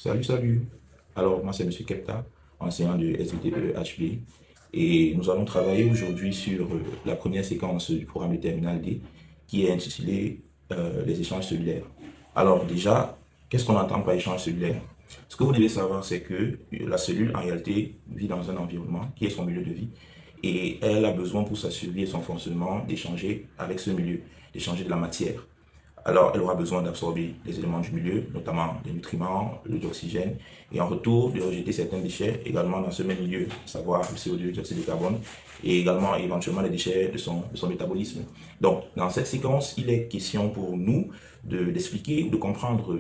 Salut, salut. Alors, moi, c'est Monsieur Kepta, enseignant de SVTE HB. Et nous allons travailler aujourd'hui sur la première séquence du programme de Terminal D, qui est intitulée les échanges cellulaires. Alors, déjà, qu'est-ce qu'on entend par échange cellulaire? Ce que vous devez savoir, c'est que la cellule, en réalité, vit dans un environnement qui est son milieu de vie. Et elle a besoin, pour sa survie et son fonctionnement, d'échanger avec ce milieu, d'échanger de la matière. Alors, elle aura besoin d'absorber les éléments du milieu, notamment les nutriments, le dioxygène, et en retour de rejeter certains déchets également dans ce même milieu, à savoir le CO2, le dioxyde de carbone, et également éventuellement les déchets de son métabolisme. Donc, dans cette séquence, il est question pour nous d'expliquer, de comprendre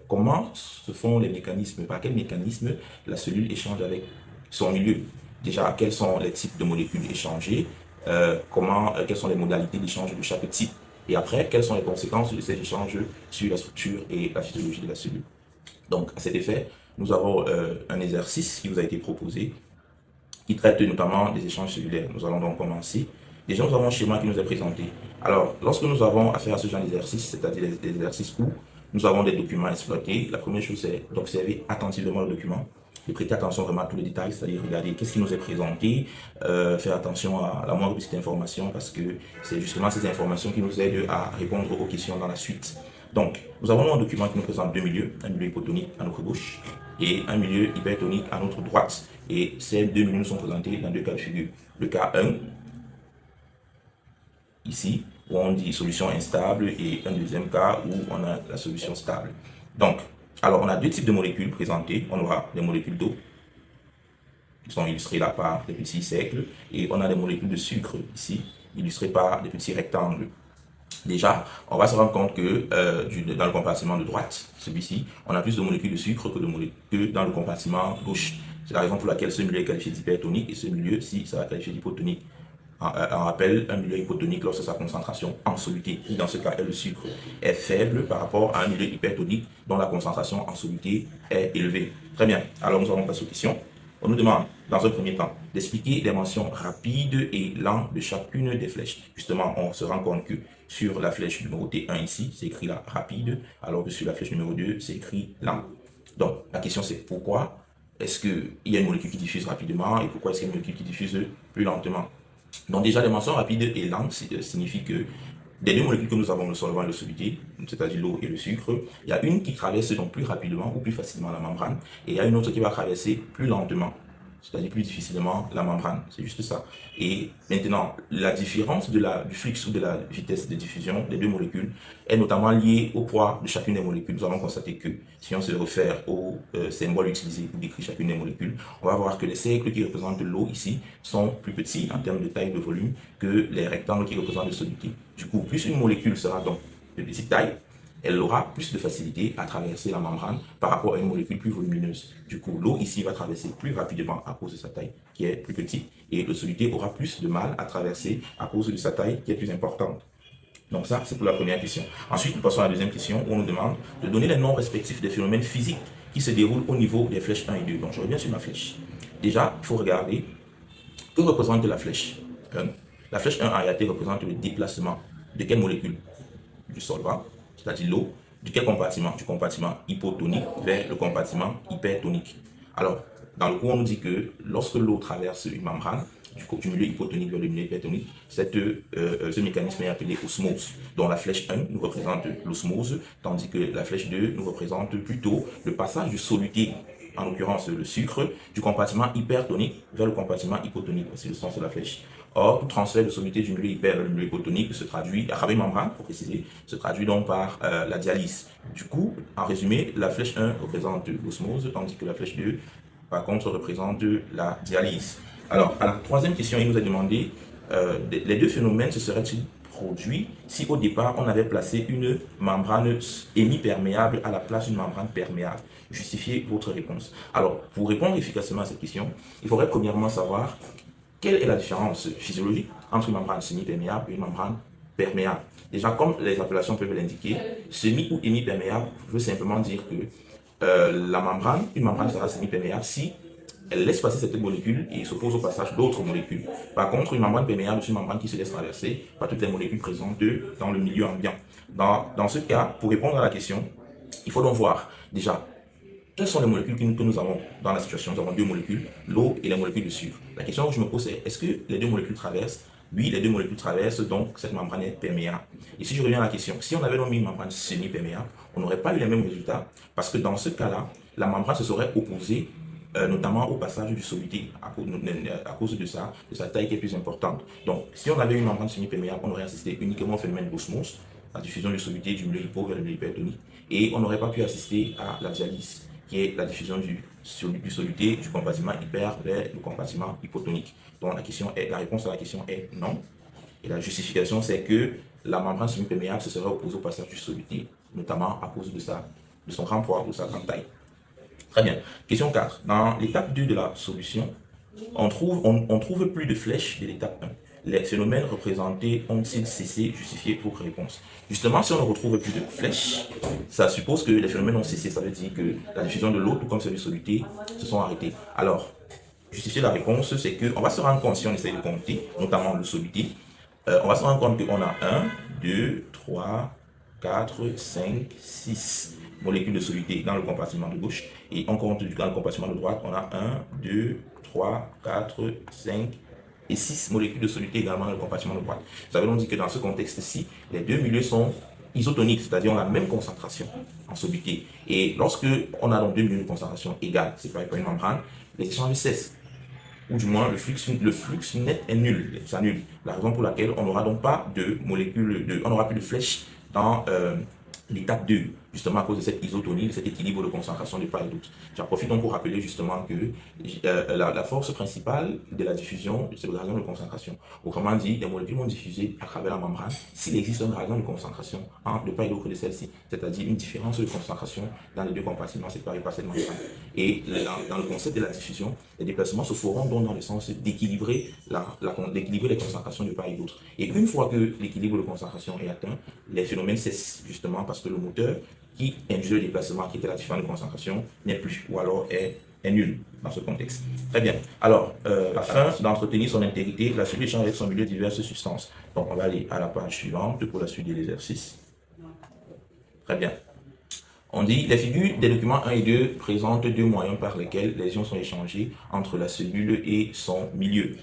comment se font les mécanismes, par quels mécanismes la cellule échange avec son milieu. Déjà, quels sont les types de molécules échangées, quelles sont les modalités d'échange de chaque type. Et après, quelles sont les conséquences de ces échanges sur la structure et la physiologie de la cellule. Donc, à cet effet, nous avons un exercice qui vous a été proposé, qui traite notamment des échanges cellulaires. Nous allons donc commencer. Déjà, nous avons un schéma qui nous est présenté. Alors, lorsque nous avons affaire à ce genre d'exercice, c'est-à-dire des exercices où nous avons des documents exploités, la première chose, c'est d'observer attentivement le document, de prêter attention vraiment à tous les détails, c'est-à-dire regarder qu'est-ce qui nous est présenté, faire attention à la moindre petite information, parce que c'est justement ces informations qui nous aident à répondre aux questions dans la suite. Donc, nous avons un document qui nous présente deux milieux, un milieu hypotonique à notre gauche et un milieu hypertonique à notre droite. Et ces deux milieux nous sont présentés dans deux cas de figure. Le cas 1, ici, où on dit solution instable, et un deuxième cas où on a la solution stable. Donc, alors on a deux types de molécules présentées. On aura les molécules d'eau, qui sont illustrées là par des petits cercles, et on a les molécules de sucre ici, illustrées par des petits rectangles. Déjà, on va se rendre compte que dans le compartiment de droite, celui-ci, on a plus de molécules de sucre que dans le compartiment gauche. C'est la raison pour laquelle ce milieu est qualifié d'hypertonique et ce milieu-ci sera qualifié d'hypotonique. On rappelle un milieu hypotonique lorsque sa concentration en soluté, qui dans ce cas est le sucre, est faible par rapport à un milieu hypertonique dont la concentration en soluté est élevée. Très bien, alors nous allons passer aux questions. On nous demande, dans un premier temps, d'expliquer les mentions rapides et lentes de chacune des flèches. Justement, on se rend compte que sur la flèche numéro T1 ici, c'est écrit là rapide, alors que sur la flèche numéro 2, c'est écrit lent. Donc, la question c'est pourquoi est-ce qu'il y a une molécule qui diffuse rapidement et pourquoi est-ce qu'il y a une molécule qui diffuse plus lentement? Donc déjà, les mentions rapides et lentes signifient que des deux molécules que nous avons, le solvant et le solidité, c'est-à-dire l'eau et le sucre, il y a une qui traverse donc plus rapidement ou plus facilement la membrane, et il y a une autre qui va traverser plus lentement, c'est-à-dire plus difficilement la membrane. C'est juste ça. Et maintenant, la différence du flux ou de la vitesse de diffusion des deux molécules est notamment liée au poids de chacune des molécules. Nous allons constater que si on se réfère au symbole utilisé pour décrire chacune des molécules, on va voir que les cercles qui représentent l'eau ici sont plus petits en termes de taille de volume que les rectangles qui représentent le solidité. Du coup, plus une molécule sera donc de petite taille, elle aura plus de facilité à traverser la membrane par rapport à une molécule plus volumineuse. Du coup, l'eau ici va traverser plus rapidement à cause de sa taille qui est plus petite, et le solidité aura plus de mal à traverser à cause de sa taille qui est plus importante. Donc ça, c'est pour la première question. Ensuite, nous passons à la deuxième question où on nous demande de donner les noms respectifs des phénomènes physiques qui se déroulent au niveau des flèches 1 et 2. Donc je reviens sur ma flèche. Déjà, il faut regarder que représente la flèche 1. La flèche 1 en réalité représente le déplacement de quelle molécule? Du solvant, c'est-à-dire l'eau, de quel compartiment? Du compartiment hypotonique vers le compartiment hypertonique. Alors, dans le cours, on nous dit que lorsque l'eau traverse une membrane, du milieu hypotonique vers le milieu hypertonique, ce mécanisme est appelé osmose, dont la flèche 1 nous représente l'osmose, tandis que la flèche 2 nous représente plutôt le passage du soluté, en l'occurrence le sucre, du compartiment hypertonique vers le compartiment hypotonique. C'est le sens de la flèche. Or, tout transfert de soluté du milieu hyper vers le milieu hypotonique se traduit, à travers membrane, pour préciser, se traduit donc par la dialyse. Du coup, en résumé, la flèche 1 représente l'osmose, tandis que la flèche 2, par contre, représente la dialyse. Alors, à la troisième question, il nous a demandé les deux phénomènes se seraient-ils produits si au départ on avait placé une membrane hémiperméable à la place d'une membrane perméable. Justifiez votre réponse. Alors, pour répondre efficacement à cette question, il faudrait premièrement savoir quelle est la différence physiologique entre une membrane semi-perméable et une membrane perméable. Déjà, comme les appellations peuvent l'indiquer, semi ou hémiperméable veut simplement dire que une membrane sera semi-perméable si elle laisse passer cette molécule et s'oppose au passage d'autres molécules. Par contre, une membrane perméable est une membrane qui se laisse traverser par toutes les molécules présentes dans le milieu ambiant. Dans ce cas, pour répondre à la question, il faut donc voir déjà quelles sont les molécules que nous avons dans la situation? Nous avons deux molécules, l'eau et les molécules de sucre. La question que je me pose c'est, est-ce que les deux molécules traversent? Oui, les deux molécules traversent, donc cette membrane est perméable. Et si je reviens à la question, si on avait donc mis une membrane semi-perméable, on n'aurait pas eu les mêmes résultats, parce que dans ce cas-là, la membrane se serait opposée notamment au passage du soluté à cause de sa taille qui est plus importante. Donc, si on avait une membrane semi-perméable, on aurait assisté uniquement au phénomène d'osmose, la diffusion du soluté du milieu hypo vers le milieu hypertonique, et on n'aurait pas pu assister à la dialyse, qui est la diffusion du soluté du compartiment hyper vers le compartiment hypotonique. Donc, la réponse à la question est non. Et la justification, c'est que la membrane semi-perméable se serait opposée au passage du soluté, notamment à cause de son grand poids ou de sa grande taille. Très bien. Question 4. Dans l'étape 2 de la solution, on trouve plus de flèches de l'étape 1. Les phénomènes représentés ont-ils cessé? Justifié pour réponse. Justement, si on ne retrouve plus de flèches, ça suppose que les phénomènes ont cessé. Ça veut dire que la diffusion de l'eau, tout comme celle du soluté, se sont arrêtés. Alors, justifier la réponse, c'est qu'on va se rendre compte, si on essaie de compter, notamment le soluté, on va se rendre compte qu'on a 1, 2, 3, 4, 5, 6 molécules de soluté dans le compartiment de gauche. Et on compte dans le compartiment de droite, on a 1, 2, 3, 4, 5 et 6 molécules de soluté également dans le compartiment de droite. Ça veut donc dire que dans ce contexte-ci, les deux milieux sont isotoniques, c'est-à-dire on a la même concentration en soluté. Et lorsque on a donc deux milieux de concentration égales, séparés par une membrane, les échanges cessent. Ou du moins le flux net est nul, c'est nul. La raison pour laquelle on n'aura donc pas de molécules, on n'aura plus de flèches dans l'étape 2, justement à cause de cette isotonie, de cet équilibre de concentration de part et d'autre. J'en profite donc pour rappeler justement que la force principale de la diffusion, c'est le gradient de concentration. Autrement dit, les molécules vont diffuser à travers la membrane s'il existe un gradient de concentration entre de part et d'autre de celle-ci, c'est-à-dire une différence de concentration dans les deux compartiments séparés par cette membrane. Et dans le concept de la diffusion, les déplacements se feront donc dans le sens d'équilibrer les concentrations de part et d'autre. Et une fois que l'équilibre de concentration est atteint, les phénomènes cessent justement parce que le moteur qui induit le déplacement, qui était la différence de concentration, n'est plus, ou alors est nul dans ce contexte. Très bien. Alors, afin d'entretenir son intégrité, la solution échange avec son milieu diverses substances. Donc, on va aller à la page suivante pour la suite de l'exercice. Très bien. On dit, les figures des documents 1 et 2 présentent deux moyens par lesquels les ions sont échangés entre la cellule et son milieu.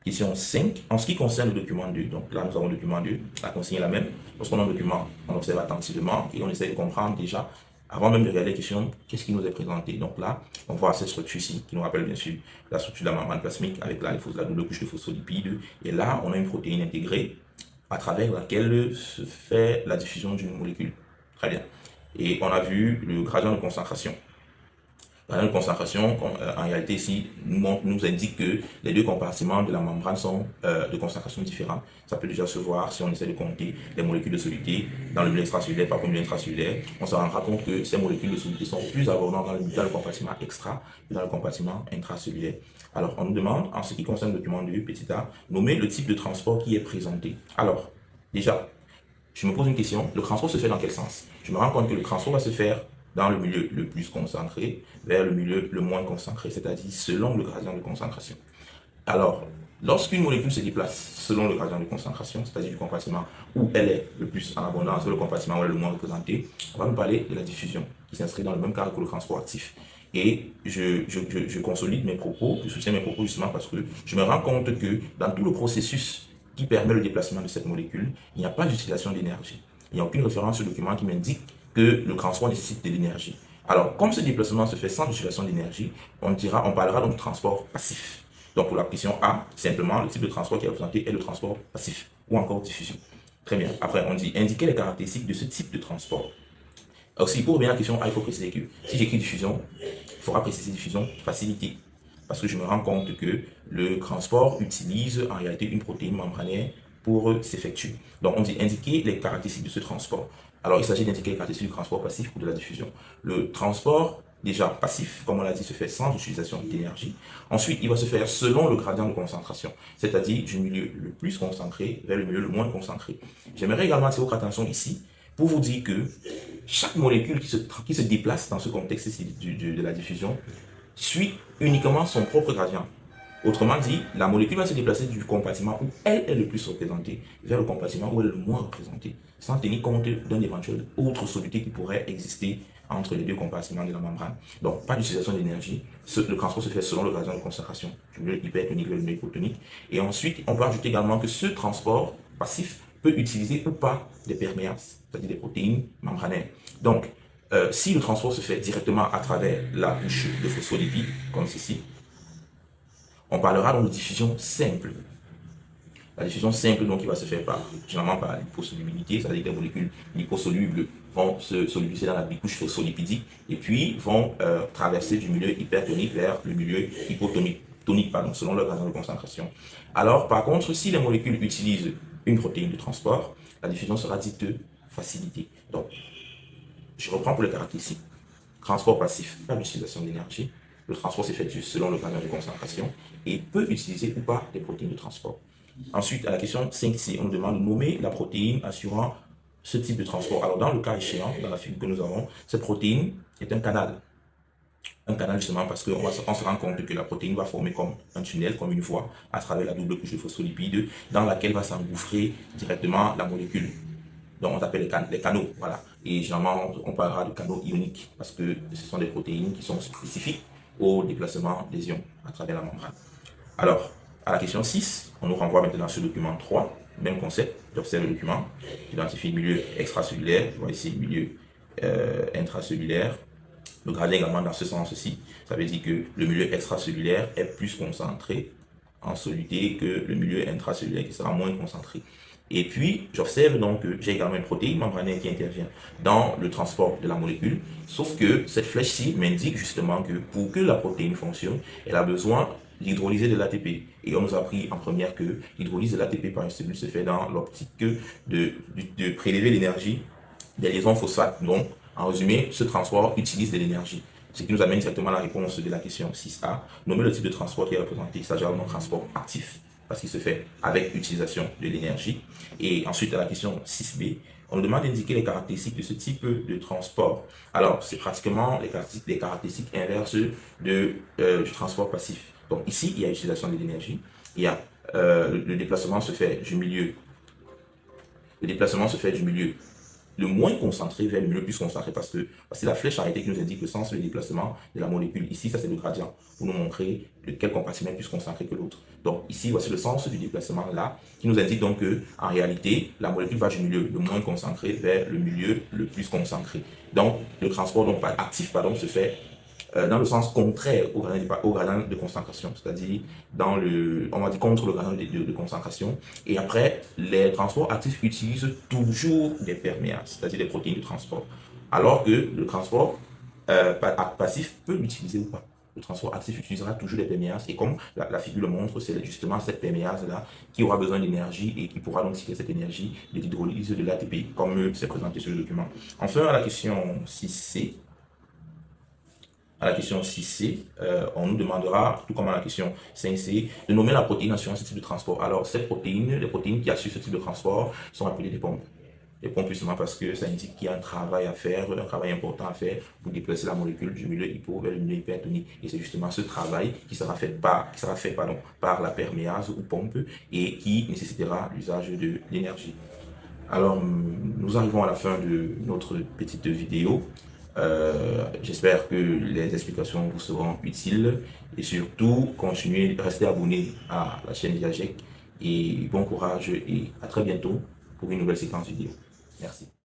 Question 5. En ce qui concerne le document 2, donc là nous avons le document 2, la consigne est la même. Lorsqu'on a un document, on observe attentivement et on essaie de comprendre déjà, avant même de regarder les questions, qu'est-ce qui nous est présenté. Donc là, on voit cette structure-ci qui nous rappelle bien sûr la structure de la membrane plasmique avec la double couche de phospholipides. Et là, on a une protéine intégrée à travers laquelle se fait la diffusion d'une molécule. Très bien. Et on a vu le gradient de concentration. La gradient de concentration, en réalité ici, nous indique que les deux compartiments de la membrane sont de concentration différente. Ça peut déjà se voir si on essaie de compter les molécules de soluté dans le milieu extracellulaire par le milieu intracellulaire. On se rendra compte que ces molécules de soluté sont plus abondantes dans le compartiment extra que dans le compartiment intracellulaire. Alors, on nous demande, en ce qui concerne le document 2, petit a, nommer le type de transport qui est présenté. Alors, déjà, je me pose une question, le transport se fait dans quel sens? Je me rends compte que le transport va se faire dans le milieu le plus concentré vers le milieu le moins concentré, c'est-à-dire selon le gradient de concentration. Alors, lorsqu'une molécule se déplace selon le gradient de concentration, c'est-à-dire du compartiment où elle est le plus en abondance, le compartiment où elle est le moins représenté, on va nous parler de la diffusion, qui s'inscrit dans le même cadre que le transport actif. Et je consolide mes propos, je soutiens mes propos justement parce que je me rends compte que dans tout le processus qui permet le déplacement de cette molécule, il n'y a pas d'utilisation d'énergie. Il n'y a aucune référence au document qui m'indique que le transport nécessite de l'énergie. Alors, comme ce déplacement se fait sans utilisation d'énergie, on parlera donc de transport passif. Donc, pour la question A, simplement, le type de transport qui est représenté est le transport passif ou encore diffusion. Très bien. Après, on dit indiquer les caractéristiques de ce type de transport. Aussi, pour revenir à la question A, il faut préciser que si j'écris diffusion, il faudra préciser diffusion facilité. Parce que je me rends compte que le transport utilise en réalité une protéine membranaire pour s'effectuer. Donc, on dit indiquer les caractéristiques de ce transport. Alors, il s'agit d'indiquer les caractéristiques du transport passif ou de la diffusion. Le transport, déjà passif, comme on l'a dit, se fait sans utilisation d'énergie. Ensuite, il va se faire selon le gradient de concentration, c'est-à-dire du milieu le plus concentré vers le milieu le moins concentré. J'aimerais également attirer votre attention ici pour vous dire que chaque molécule qui se déplace dans ce contexte de la diffusion suit uniquement son propre gradient. Autrement dit, la molécule va se déplacer du compartiment où elle est le plus représentée vers le compartiment où elle est le moins représentée, sans tenir compte d'un éventuel autre soluté qui pourrait exister entre les deux compartiments de la membrane. Donc, pas d'utilisation d'énergie. Le transport se fait selon le gradient de concentration du milieu hypertonique vers le milieu hypotonique. Et ensuite, on peut ajouter également que ce transport passif peut utiliser ou pas des perméases, c'est-à-dire des protéines membranaires. Donc, si le transport se fait directement à travers la couche de phospholipides, comme ceci, on parlera donc de diffusion simple. La diffusion simple, donc, qui va se faire généralement par l'hyposolubilité, c'est-à-dire que les molécules liposolubles vont se solubiliser dans la bicouche phospholipidique et puis vont traverser du milieu hypertonique vers le milieu hypotonique, selon leur gradient de concentration. Alors, par contre, si les molécules utilisent une protéine de transport, la diffusion sera dite facilitée. Donc, je reprends pour les caractéristiques. Transport passif, pas d'utilisation d'énergie. Le transport s'effectue selon le gradient de concentration et peut utiliser ou pas des protéines de transport. Ensuite, à la question 5C, on nous demande de nommer la protéine assurant ce type de transport. Alors, dans le cas échéant, dans la figure que nous avons, cette protéine est un canal. Un canal justement parce qu'on se rend compte que la protéine va former comme un tunnel, comme une voie, à travers la double couche de phospholipides, dans laquelle va s'engouffrer directement la molécule. Donc, on appelle les canaux, voilà. Et généralement, on parlera de canaux ioniques parce que ce sont des protéines qui sont spécifiques au déplacement des ions à travers la membrane. Alors, à la question 6, on nous renvoie maintenant sur le document 3, même concept, j'observe le document, j'identifie le milieu extracellulaire, je vois ici le milieu intracellulaire, le gradient également dans ce sens-ci, ça veut dire que le milieu extracellulaire est plus concentré en soluté que le milieu intracellulaire qui sera moins concentré. Et puis, j'observe donc que j'ai également une protéine membranaire qui intervient dans le transport de la molécule, sauf que cette flèche-ci m'indique justement que pour que la protéine fonctionne, elle a besoin d'hydrolyser de l'ATP. Et on nous a appris en première que l'hydrolyse de l'ATP par une cellule se fait dans l'optique de prélever l'énergie des liaisons phosphates. Donc, en résumé, ce transport utilise de l'énergie. Ce qui nous amène directement à la réponse de la question 6A. Nommer le type de transport qui est représenté, il s'agit d'un transport actif, parce qu'il se fait avec utilisation de l'énergie. Et ensuite, à la question 6B, on nous demande d'indiquer les caractéristiques de ce type de transport. Alors, c'est pratiquement les caractéristiques inverses du transport passif. Donc ici, il y a utilisation de l'énergie, il y a le déplacement se fait du milieu. Le déplacement se fait du milieu le moins concentré vers le milieu plus concentré parce que c'est la flèche arrêtée qui nous indique le sens de déplacement de la molécule. Ici, ça c'est le gradient pour nous montrer lequel compartiment est plus concentré que l'autre. Donc ici, voici le sens du déplacement là qui nous indique donc que en réalité, la molécule va du milieu le moins concentré vers le milieu le plus concentré. Donc le transport donc, actif se fait dans le sens contraire au gradient de concentration, c'est-à-dire on va dire contre le gradient de concentration. Et après, les transports actifs utilisent toujours des perméases, c'est-à-dire des protéines de transport, alors que le transport passif peut l'utiliser ou pas. Le transport actif utilisera toujours des perméases et comme la figure le montre, c'est justement cette perméase-là qui aura besoin d'énergie et qui pourra donc tirer cette énergie de l'hydrolyse de l'ATP, comme c'est présenté sur le document. Enfin, à la question 6C, à la question 6C, on nous demandera, tout comme à la question 5C, de nommer la protéine assurant ce type de transport. Alors, ces protéines, les protéines qui assurent ce type de transport sont appelées des pompes. Les pompes, justement, parce que ça indique qu'il y a un travail à faire, un travail important à faire pour déplacer la molécule du milieu hypo vers le milieu hypertonique. Et c'est justement ce travail qui sera fait par la perméase ou pompe et qui nécessitera l'usage de l'énergie. Alors, nous arrivons à la fin de notre petite vidéo. J'espère que les explications vous seront utiles et surtout, continuez, restez abonnés à la chaîne Viagec et bon courage et à très bientôt pour une nouvelle séquence vidéo. Merci.